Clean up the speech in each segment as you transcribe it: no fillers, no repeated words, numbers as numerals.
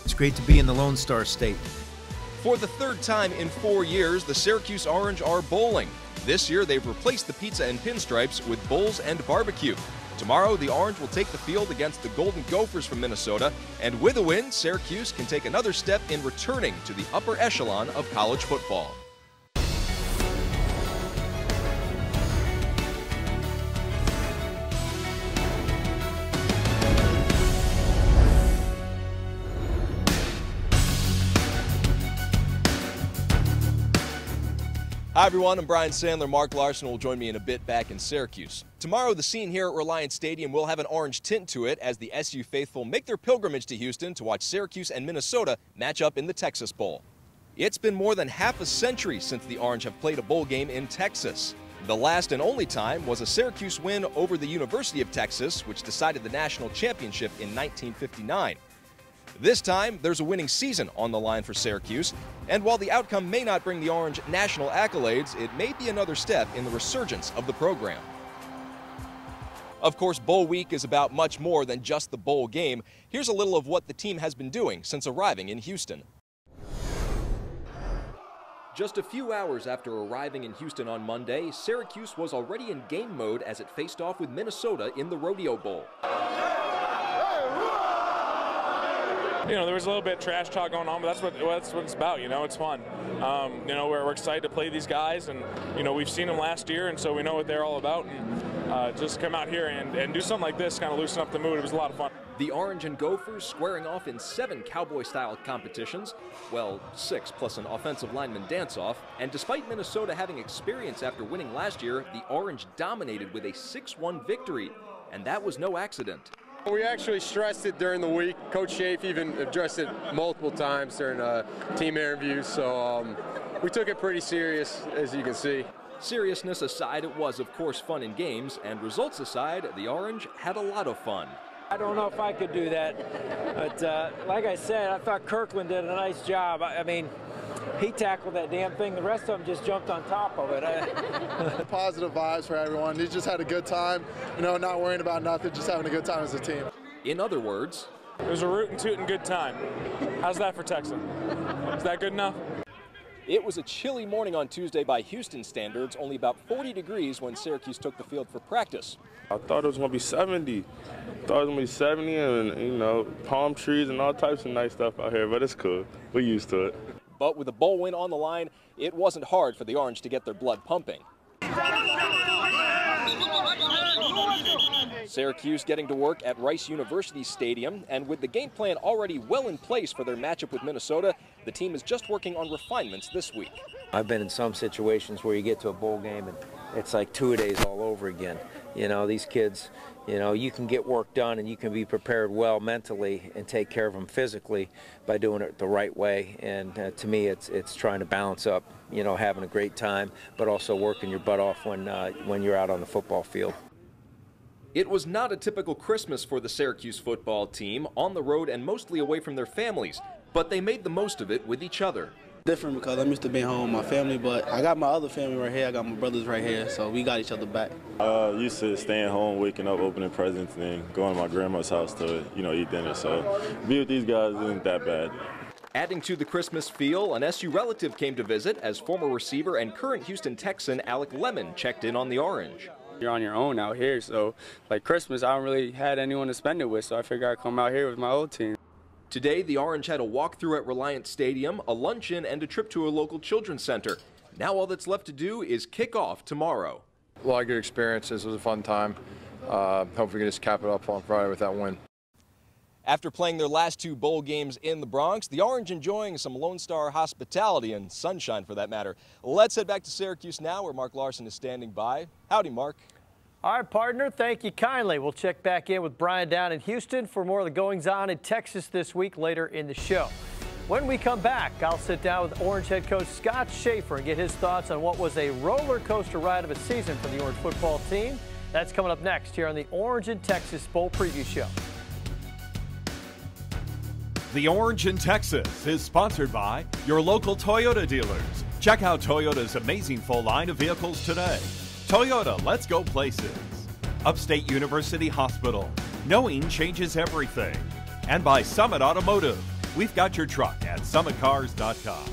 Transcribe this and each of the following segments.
It's great to be in the Lone Star State. For the third time in 4 years, the Syracuse Orange are bowling. This year, they've replaced the pizza and pinstripes with bowls and barbecue. Tomorrow, the Orange will take the field against the Golden Gophers from Minnesota, and with a win, Syracuse can take another step in returning to the upper echelon of college football. Hi everyone, I'm Brian Sandler. Mark Larson will join me in a bit back in Syracuse. Tomorrow, the scene here at Reliant Stadium will have an orange tint to it as the SU faithful make their pilgrimage to Houston to watch Syracuse and Minnesota match up in the Texas Bowl. It's been more than half a century since the Orange have played a bowl game in Texas. The last and only time was a Syracuse win over the University of Texas, which decided the national championship in 1959. This time, there's a winning season on the line for Syracuse, and while the outcome may not bring the Orange national accolades, it may be another step in the resurgence of the program. Of course, Bowl Week is about much more than just the bowl game. Here's a little of what the team has been doing since arriving in Houston. Just a few hours after arriving in Houston on Monday, Syracuse was already in game mode as it faced off with Minnesota in the Rodeo Bowl. You know, there was a little bit of trash talk going on, but that's what it's about. You know, it's fun. You know, we're excited to play these guys, and you know, we've seen them last year, and so we know what they're all about. And just come out here and do something like this, kind of loosen up the mood. It was a lot of fun. The Orange and Gophers squaring off in 7 Cowboy-style competitions, well, 6 plus an offensive lineman dance-off. And despite Minnesota having experience after winning last year, the Orange dominated with a 6-1 victory, and that was no accident. We actually stressed it during the week. Coach Shafer even addressed it multiple times during team interviews, so we took it pretty serious, as you can see. Seriousness aside, it was, of course, fun in games, and results aside, the Orange had a lot of fun. I don't know if I could do that, but like I said, I thought Kirkland did a nice job. I mean, he tackled that damn thing. The rest of them just jumped on top of it. Positive vibes for everyone. They just had a good time, you know, not worrying about nothing, just having a good time as a team. In other words, it was a rootin' tootin' good time. How's that for Texan? Is that good enough? it was a chilly morning on Tuesday by Houston standards, only about 40 degrees when Syracuse took the field for practice. I thought it was going to be 70. I thought it was going to be 70 and, you know, palm trees and all types of nice stuff out here, but it's cool. We're used to it. But with a bowl win on the line, it wasn't hard for the Orange to get their blood pumping. Syracuse getting to work at Rice University Stadium, and with the game plan already well in place for their matchup with Minnesota, the team is just working on refinements this week. I've been in some situations where you get to a bowl game and it's like two-a-days all over again. You know, these kids, you know, you can get work done and you can be prepared well mentally and take care of them physically by doing it the right way. And to me, it's trying to balance up, you know, having a great time, but also working your butt off when you're out on the football field. It was not a typical Christmas for the Syracuse football team, on the road and mostly away from their families, but they made the most of it with each other. Different because I'm used to being home with my family, but I got my other family right here. I got my brothers right here, so we got each other back. Used to staying home, waking up, opening presents, and then going to my grandma's house to, you know, eat dinner. So be with these guys isn't that bad. Adding to the Christmas feel, an SU relative came to visit as former receiver and current Houston Texan Alec Lemon checked in on the Orange. You're on your own out here, so like Christmas, I don't really had anyone to spend it with, so I figured I'd come out here with my old team. Today, the Orange had a walkthrough at Reliant Stadium, a luncheon, and a trip to a local children's center. Now all that's left to do is kick off tomorrow. A lot of good experiences. It was a fun time. Hopefully we can just cap it up on Friday with that win. After playing their last two bowl games in the Bronx, the Orange enjoying some Lone Star hospitality and sunshine for that matter. Let's head back to Syracuse now where Mark Larson is standing by. Howdy, Mark. All right, partner, thank you kindly. We'll check back in with Brian down in Houston for more of the goings-on in Texas this week later in the show. When we come back, I'll sit down with Orange head coach Scott Shafer and get his thoughts on what was a roller coaster ride of a season for the Orange football team. That's coming up next here on the Orange and Texas Bowl Preview Show. The Orange in Texas is sponsored by your local Toyota dealers. Check out Toyota's amazing full line of vehicles today. Toyota, let's go places. Upstate University Hospital, knowing changes everything. And by Summit Automotive, We've got your truck at summitcars.com.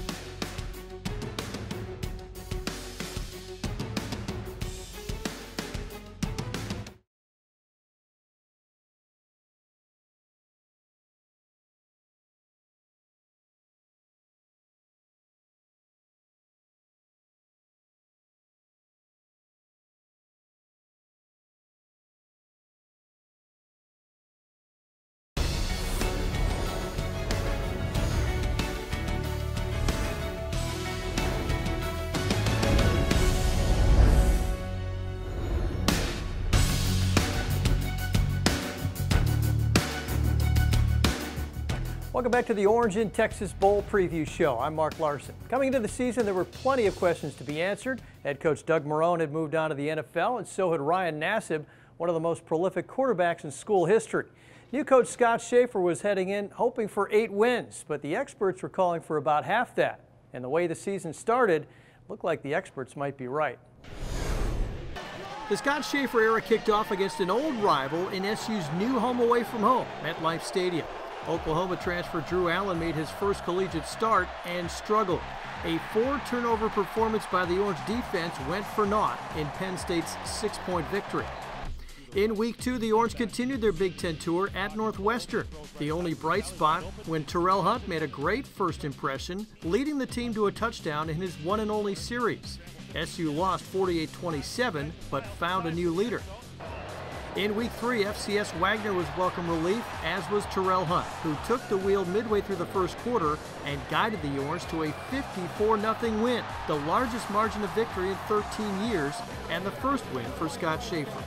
Welcome back to the Orange in Texas Bowl Preview Show. I'm Mark Larson. Coming into the season, there were plenty of questions to be answered. Head coach Doug Marrone had moved on to the NFL, and so had Ryan Nassib, one of the most prolific quarterbacks in school history. New coach Scott Shafer was heading in hoping for 8 wins, but the experts were calling for about half that. And the way the season started, looked like the experts might be right. The Scott Shafer era kicked off against an old rival in SU's new home away from home, MetLife Stadium. Oklahoma transfer Drew Allen made his first collegiate start and struggled. A 4-turnover performance by the Orange defense went for naught in Penn State's 6-point victory. In week 2, the Orange continued their Big Ten tour at Northwestern. The only bright spot when Terrell Hunt made a great first impression, leading the team to a touchdown in his one and only series. SU lost 48-27, but found a new leader. In week 3, FCS Wagner was welcome relief, as was Terrell Hunt, who took the wheel midway through the first quarter and guided the Orange to a 54-0 win, the largest margin of victory in 13 years, and the first win for Scott Shafer.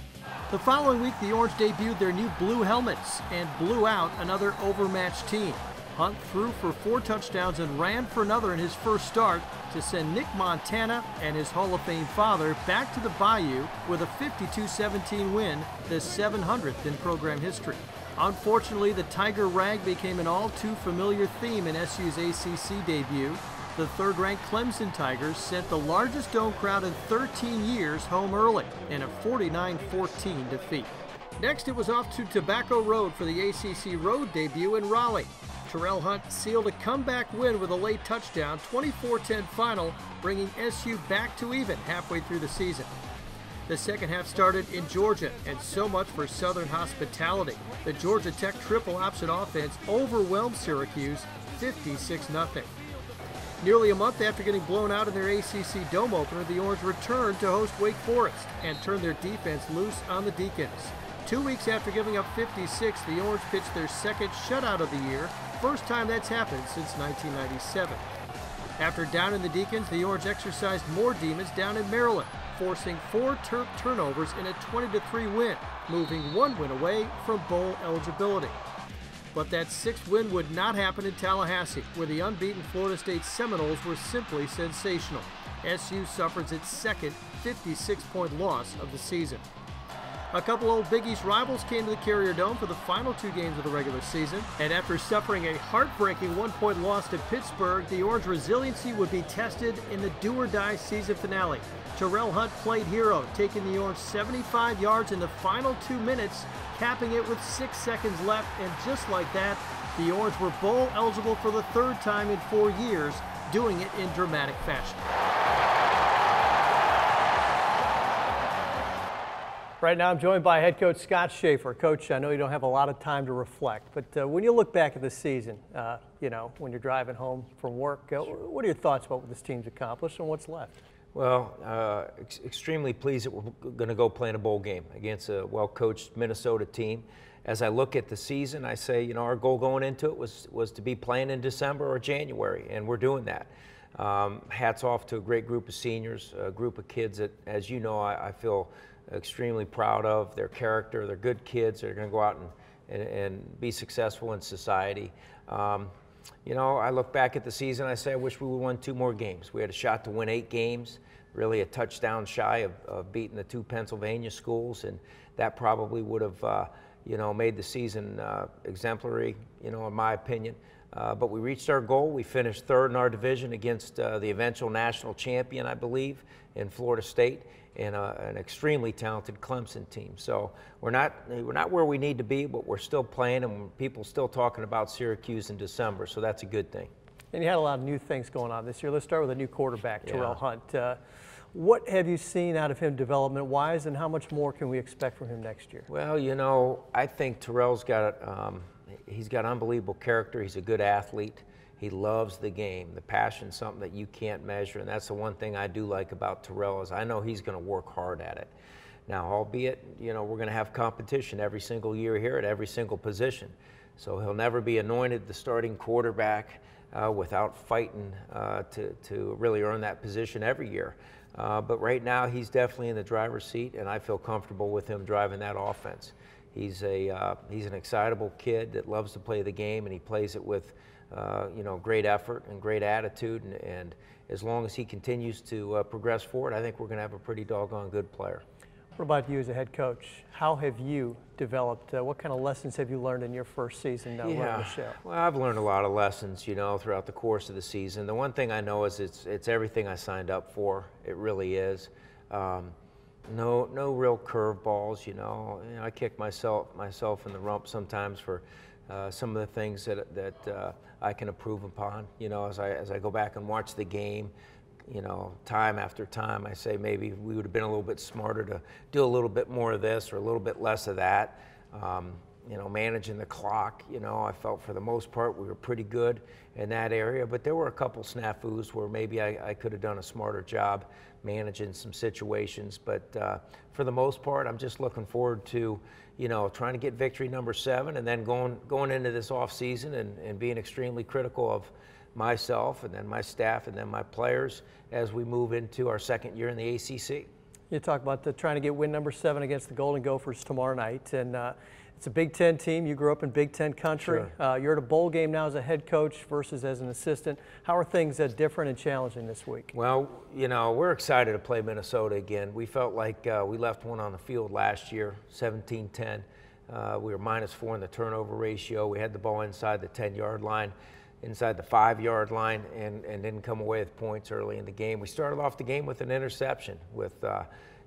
The following week, the Orange debuted their new blue helmets and blew out another overmatched team. Hunt threw for 4 touchdowns and ran for another in his first start to send Nick Montana and his Hall of Fame father back to the Bayou with a 52-17 win, the 700th in program history. Unfortunately, the Tiger rag became an all-too-familiar theme in SU's ACC debut. The third-ranked Clemson Tigers sent the largest dome crowd in 13 years home early in a 49-14 defeat. Next, it was off to Tobacco Road for the ACC Road debut in Raleigh. Terrell Hunt sealed a comeback win with a late touchdown, 24-10 final, bringing SU back to even halfway through the season. The second half started in Georgia, and so much for Southern hospitality. The Georgia Tech triple option offense overwhelmed Syracuse 56-0. Nearly a month after getting blown out in their ACC dome opener, the Orange returned to host Wake Forest and turned their defense loose on the Deacons. 2 weeks after giving up 56, the Orange pitched their second shutout of the year, first time that's happened since 1997. After downing the Deacons, the Orange exercised more demons down in Maryland, forcing 4 turnovers in a 20-3 win, moving 1 win away from bowl eligibility. But that 6th win would not happen in Tallahassee, where the unbeaten Florida State Seminoles were simply sensational. SU suffers its second 56-point loss of the season. A couple old Big East rivals came to the Carrier Dome for the final 2 games of the regular season, and after suffering a heartbreaking 1-point loss to Pittsburgh, the Orange resiliency would be tested in the do-or-die season finale. Terrell Hunt played hero, taking the Orange 75 yards in the final 2 minutes, capping it with 6 seconds left, and just like that, the Orange were bowl eligible for the 3rd time in 4 years, doing it in dramatic fashion. Right now I'm joined by head coach Scott Shafer. Coach, I know you don't have a lot of time to reflect, but when you look back at the season, you know, when you're driving home from work, what are your thoughts about what this team's accomplished and what's left? Well, extremely pleased that we're going to go play in a bowl game against a well-coached Minnesota team. As I look at the season, I say, you know, our goal going into it was to be playing in December or January, and we're doing that. Hats off to a great group of seniors, a group of kids that, as you know, I feel extremely proud of their character. They're good kids. They're going to go out and be successful in society. You know, I look back at the season, I say I wish we would have won 2 more games. We had a shot to win 8 games, really a touchdown shy of beating the 2 Pennsylvania schools, and that probably would have, you know, made the season exemplary, you know, in my opinion. But we reached our goal. We finished third in our division against the eventual national champion, I believe, in Florida State, and an extremely talented Clemson team. So we're not where we need to be, but we're still playing, and people still talking about Syracuse in December, so that's a good thing. And you had a lot of new things going on this year. Let's start with a new quarterback, Terrell Hunt. What have you seen out of him development-wise, and how much more can we expect from him next year? Well, you know, I think Terrell's got he's got unbelievable character. He's a good athlete. He loves the game. The passion's something that you can't measure, and that's the one thing I do like about Terrell is I know he's going to work hard at it. Now, albeit, you know, we're going to have competition every single year here at every single position. So he'll never be anointed the starting quarterback without fighting to really earn that position every year. But right now, he's definitely in the driver's seat, and I feel comfortable with him driving that offense. He's an excitable kid that loves to play the game, and he plays it with you know, great effort and great attitude. And as long as he continues to progress forward, I think we're going to have a pretty doggone good player. What about you as a head coach? How have you developed? What kind of lessons have you learned in your first season running the show? Well, I've learned a lot of lessons, you know, throughout the course of the season. The one thing I know is it's everything I signed up for. It really is. No real curveballs, you know. I kick myself in the rump sometimes for some of the things that I can improve upon. You know, as I go back and watch the game, you know, time after time, I say maybe we would have been a little bit smarter to do a little bit more of this or a little bit less of that. You know, managing the clock, you know, I felt for the most part we were pretty good in that area, but there were a couple snafus where maybe I could have done a smarter job managing some situations. But for the most part, I'm just looking forward to, you know, trying to get victory number 7 and then going into this off season and being extremely critical of myself and then my staff and then my players as we move into our second year in the ACC. You talk about trying to get win number 7 against the Golden Gophers tomorrow night, and it's a Big Ten team. You grew up in Big Ten country. Sure. You're at a bowl game now as a head coach versus as an assistant. How are things different and challenging this week? Well, you know, we're excited to play Minnesota again. We felt like we left one on the field last year, 17-10. We were -4 in the turnover ratio. We had the ball inside the 10-yard line, inside the 5-yard line, and didn't come away with points early in the game. We started off the game with an interception with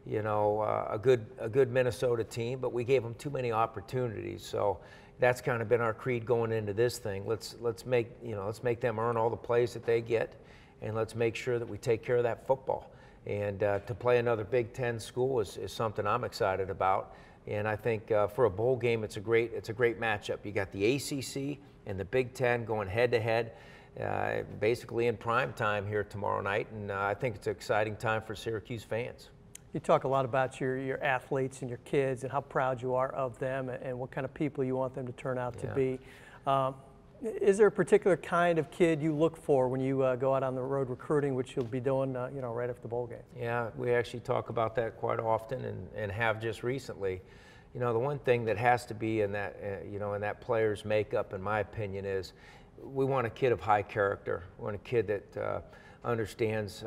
you know, a good Minnesota team, but we gave them too many opportunities. So that's kind of been our creed going into this thing. Let's make them earn all the plays that they get, and let's make sure that we take care of that football. And to play another Big Ten school is something I'm excited about. And I think for a bowl game, it's a great matchup. You got the ACC and the Big Ten going head-to-head, basically in prime time here tomorrow night. And I think it's an exciting time for Syracuse fans. You talk a lot about your athletes and your kids and how proud you are of them and what kind of people you want them to turn out to be. Is there a particular kind of kid you look for when you go out on the road recruiting, which you'll be doing you know, right after the bowl game? Yeah, we actually talk about that quite often and have just recently. You know, the one thing that has to be in that, you know, in that player's makeup, in my opinion, is we want a kid of high character. We want a kid that understands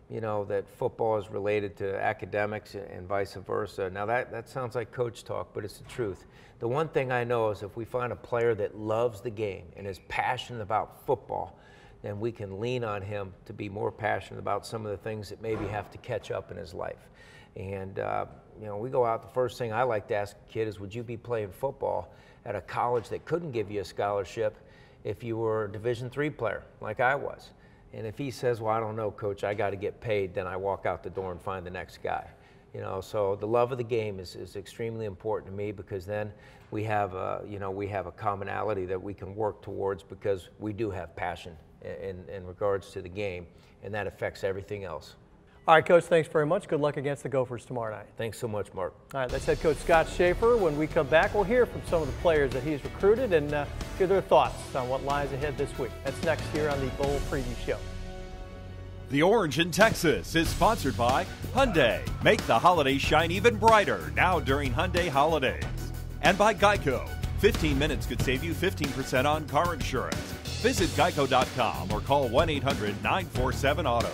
you know, that football is related to academics and vice versa. Now that sounds like coach talk, but it's the truth. The one thing I know is if we find a player that loves the game and is passionate about football, then we can lean on him to be more passionate about some of the things that maybe have to catch up in his life. And you know, we go out, the first thing I like to ask a kid is, would you be playing football at a college that couldn't give you a scholarship if you were a Division III player like I was? And if he says, well, I don't know, coach, I got to get paid, then I walk out the door and find the next guy. You know, so the love of the game is extremely important to me, because then we have you know, we have a commonality that we can work towards, because we do have passion in regards to the game, and that affects everything else. All right, Coach, thanks very much. Good luck against the Gophers tomorrow night. Thanks so much, Mark. All right, that's head coach Scott Shafer. When we come back, we'll hear from some of the players that he's recruited and hear their thoughts on what lies ahead this week. That's next here on the Bowl Preview Show. The Orange in Texas is sponsored by Hyundai. Make the holidays shine even brighter now during Hyundai holidays. And by Geico. 15 minutes could save you 15% on car insurance. Visit geico.com or call 1-800-947-AUTO.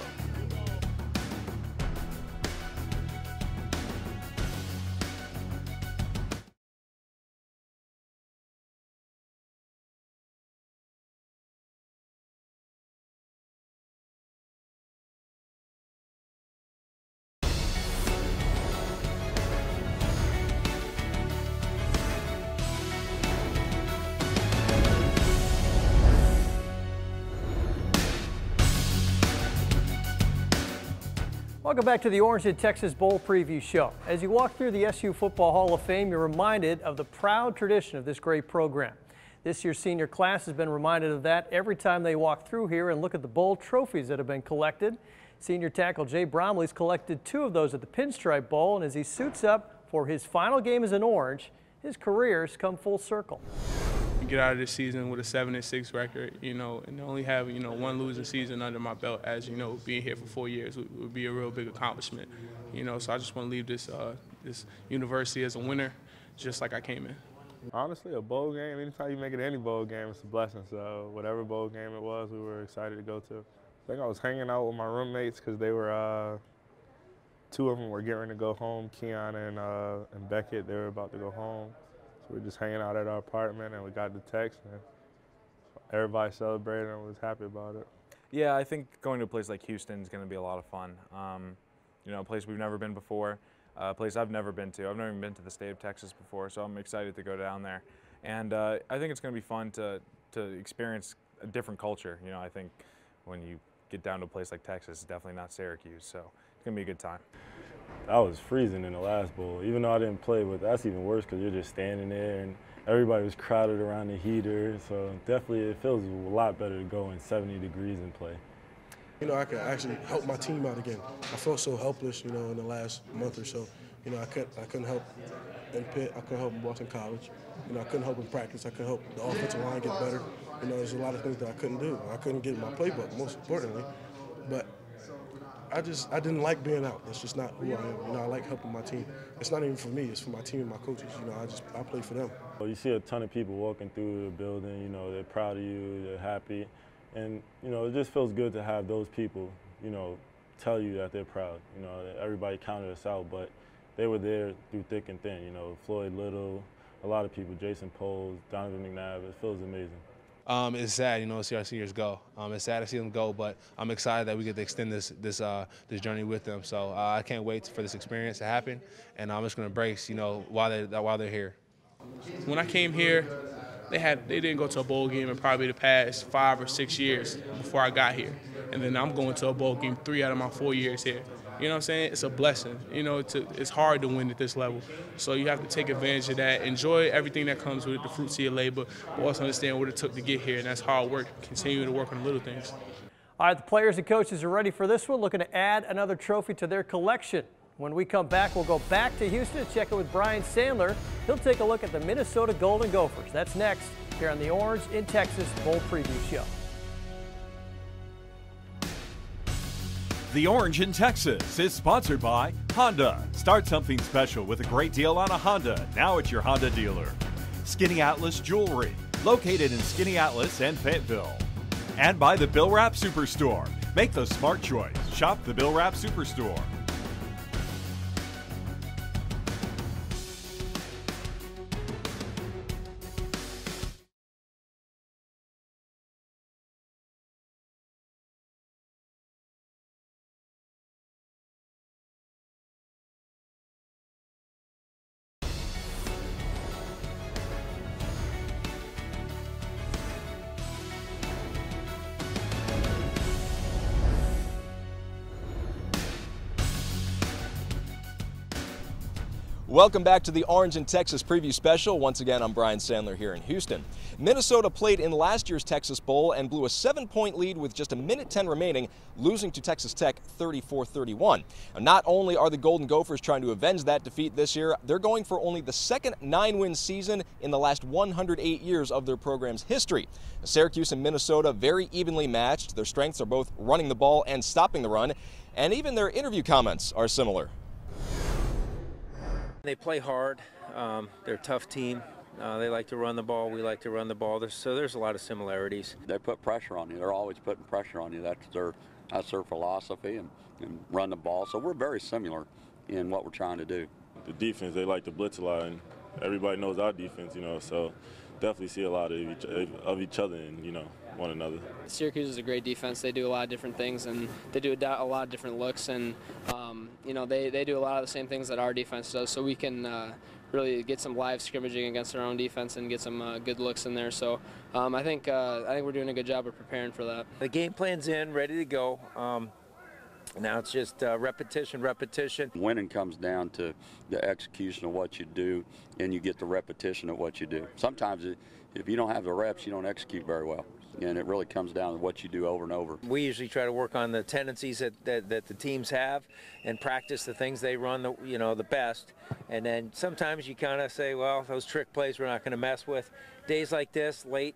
Welcome back to the Orange and Texas Bowl Preview Show. As you walk through the SU Football Hall of Fame, you're reminded of the proud tradition of this great program. This year's senior class has been reminded of that every time they walk through here and look at the bowl trophies that have been collected. Senior tackle Jay Bromley's collected 2 of those at the Pinstripe Bowl, and as he suits up for his final game as an Orange, his career's come full circle. Get out of this season with a 7-6 record, and only have, one losing season under my belt, as being here for 4 years would be a real big accomplishment, so I just want to leave this university as a winner, just like I came in. Honestly, a bowl game, anytime you make it to any bowl game, it's a blessing. So whatever bowl game it was, we were excited to go to. I think I was hanging out with my roommates because they were, 2 of them were getting ready to go home, Keon and Beckett, they were about to go home. We were just hanging out at our apartment, and we got the text, and everybody celebrated and was happy about it. Yeah, I think going to a place like Houston is going to be a lot of fun. A place we've never been before, a place I've never been to. I've never even been to the state of Texas before, so I'm excited to go down there. And I think it's going to be fun to experience a different culture. I think when you get down to a place like Texas, it's definitely not Syracuse, so it's going to be a good time. I was freezing in the last bowl, even though I didn't play, but that's even worse because you're just standing there and everybody was crowded around the heater. So definitely it feels a lot better to go in 70 degrees and play. I could actually help my team out again. I felt so helpless, in the last month or so. I couldn't help in Pitt, I couldn't help in Boston College. I couldn't help in practice, I couldn't help the offensive line get better. There's a lot of things that I couldn't do. I couldn't get in my playbook, most importantly. But I didn't like being out. That's just not who I am. I like helping my team. It's not even for me. It's for my team and my coaches. I play for them. You see a ton of people walking through the building. They're proud of you. They're happy, and it just feels good to have those people. Tell you that they're proud. Everybody counted us out, but they were there through thick and thin. Floyd Little, a lot of people. Jason Poles, Donovan McNabb. It feels amazing. It's sad, to see our seniors go. It's sad to see them go, but I'm excited that we get to extend this journey with them. So I can't wait for this experience to happen, and I'm just going to embrace, while they're here. When I came here, they didn't go to a bowl game in probably the past 5 or 6 years before I got here, and then I'm going to a bowl game 3 out of my 4 years here. You know what I'm saying? It's a blessing. It's hard to win at this level. So you have to take advantage of that, enjoy everything that comes with it, the fruits of your labor, but also understand what it took to get here, and that's hard work, continue to work on the little things. All right, the players and coaches are ready for this one, looking to add another trophy to their collection. When we come back, we'll go back to Houston to check in with Brian Sandler. He'll take a look at the Minnesota Golden Gophers. That's next here on the Orange in Texas Bowl Preview Show. The Orange in Texas is sponsored by Honda. Start something special with a great deal on a Honda, now at your Honda dealer. Skinny Atlas Jewelry, located in Skinny Atlas and Fayetteville. And by the Bill Rapp Superstore. Make the smart choice. Shop the Bill Rapp Superstore. Welcome back to the Orange in Texas Preview Special. Once again, I'm Brian Sandler here in Houston. Minnesota played in last year's Texas Bowl and blew a 7-point lead with just 1:10 remaining, losing to Texas Tech 34-31. Now, not only are the Golden Gophers trying to avenge that defeat this year, they're going for only the second 9-win season in the last 108 years of their program's history. Syracuse and Minnesota very evenly matched. Their strengths are both running the ball and stopping the run, and even their interview comments are similar. They play hard. They're a tough team. They like to run the ball. We like to run the ball. So there's a lot of similarities. They put pressure on you. They're always putting pressure on you. That's their philosophy and run the ball. So we're very similar in what we're trying to do. The defense, they like to blitz a lot, and everybody knows our defense, so definitely see a lot of each other and, one another. Syracuse is a great defense. They do a lot of different things, and they do a lot of different looks, and they do a lot of the same things that our defense does, so we can really get some live scrimmaging against our own defense and get some good looks in there. So I think we're doing a good job of preparing for that. The game plan's in, ready to go. Now it's just repetition, repetition. Winning comes down to the execution of what you do, and you get the repetition of what you do. Sometimes if you don't have the reps, you don't execute very well. And it really comes down to what you do over and over. We usually try to work on the tendencies that the teams have and practice the things they run the best. And then sometimes you kind of say, well, those trick plays we're not going to mess with. Days like this, late,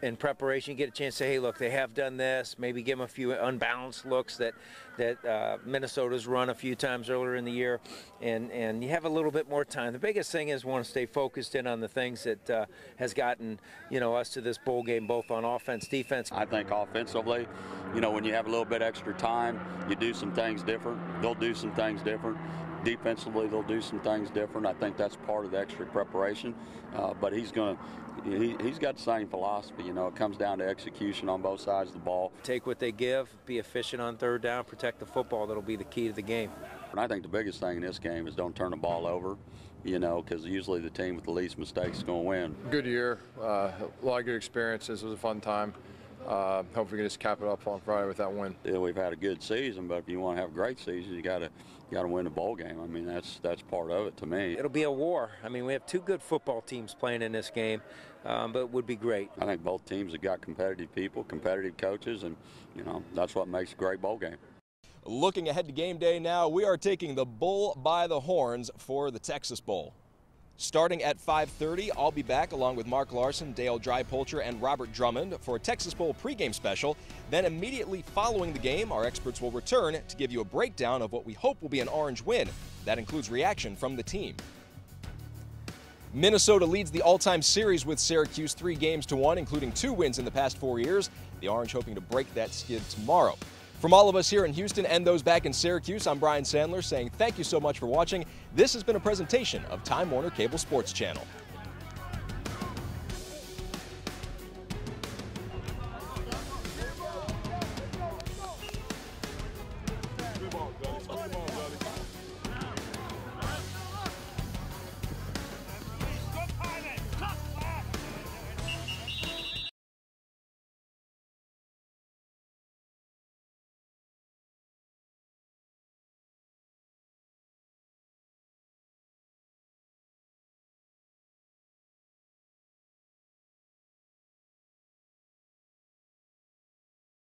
in preparation, you get a chance to say, hey, look, they have done this. Maybe give them a few unbalanced looks that Minnesota's run a few times earlier in the year, and you have a little bit more time. The biggest thing is want to stay focused in on the things that has gotten us to this bowl game, both on offense, defense. I think offensively, when you have a little bit extra time, you do some things different. They'll do some things different. Defensively, they'll do some things different. I think that's part of the extra preparation. But he's got the same philosophy. It comes down to execution on both sides of the ball. Take what they give, be efficient on third down, protect the football. That'll be the key to the game. And I think the biggest thing in this game is don't turn the ball over, because usually the team with the least mistakes is going to win. Good year, a lot of good experiences. It was a fun time. Hopefully we can just cap it up on Friday with that win. Yeah, we've had a good season, but if you want to have a great season, you got to win the bowl game. I mean, that's part of it to me. It'll be a war. I mean, we have two good football teams playing in this game, but it would be great. I think both teams have got competitive people, competitive coaches, and that's what makes a great bowl game. Looking ahead to game day now, we are taking the bull by the horns for the Texas Bowl. Starting at 5:30, I'll be back along with Mark Larson, Dale Drypolcher, and Robert Drummond for a Texas Bowl pregame special. Then immediately following the game, our experts will return to give you a breakdown of what we hope will be an Orange win. That includes reaction from the team. Minnesota leads the all-time series with Syracuse 3-1, including 2 wins in the past 4 years. The Orange hoping to break that skid tomorrow. From all of us here in Houston and those back in Syracuse, I'm Brian Sandler saying thank you so much for watching. This has been a presentation of Time Warner Cable Sports Channel.